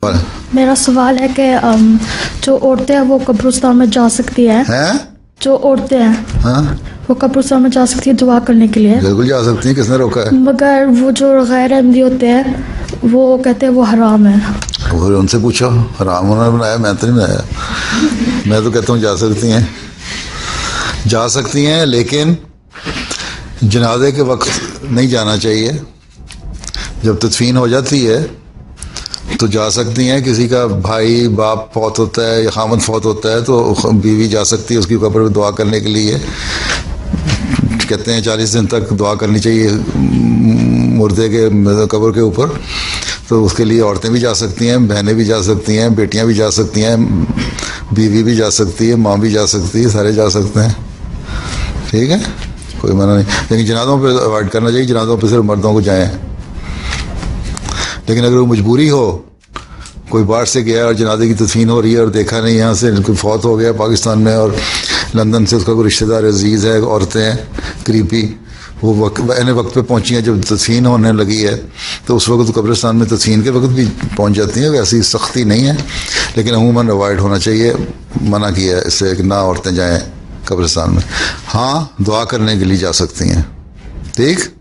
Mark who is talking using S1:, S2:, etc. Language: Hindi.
S1: मेरा सवाल है कि जो औरतें हैं वो कब्रिस्तान में जा सकती है? जो औरतें हैं
S2: हाँ?
S1: वो कब्रिस्तान में जा सकती है दुआ करने के लिए?
S2: बिल्कुल जा सकती हैं, किसने रोका है?
S1: मगर वो जो गैर अहमदी होते हैं वो कहते हैं वो हराम है।
S2: वो उनसे पूछो, हराम उन्होंने बनाया, मैं तो नहीं बनाया। मैं तो कहता हूँ जा सकती हैं लेकिन जनाजे के वक्त नहीं जाना चाहिए। जब तदफीन हो जाती है तो जा सकती हैं। किसी का भाई बाप फौत होता है या खामद फौत होता है तो बीवी जा सकती है उसकी कब्र में दुआ करने के लिए। कहते हैं 40 दिन तक दुआ करनी चाहिए मुर्दे के कब्र के ऊपर। तो उसके लिए औरतें भी जा सकती हैं, बहनें भी जा सकती हैं, बेटियां भी जा सकती हैं, बीवी भी जा सकती है, माँ भी जा सकती है, सारे जा सकते हैं। ठीक है, कोई मना नहीं। लेकिन जनाज़ों पे अवॉइड करना चाहिए, जनाज़ों पे सिर्फ मर्दों को जाएं। लेकिन अगर वो मजबूरी हो, कोई बाहर से गया और जनाजे की तदफीन हो रही है और देखा नहीं यहाँ से कोई फौत हो गया पाकिस्तान में और लंदन से उसका कोई रिश्तेदार अजीज़ है, औरतें हैं करीबी, वो वक्त पे पहुँची हैं जब तदफीन होने लगी है तो उस वक्त कब्रिस्तान में तदफीन के वक्त भी पहुँच जाती हैं। वैसी सख्ती नहीं है लेकिन अमूमन अवॉइड होना चाहिए, मना किया है इससे कि ना औरतें जाएँ कब्रिस्तान में। हाँ, दुआ करने के लिए जा सकती हैं। ठीक।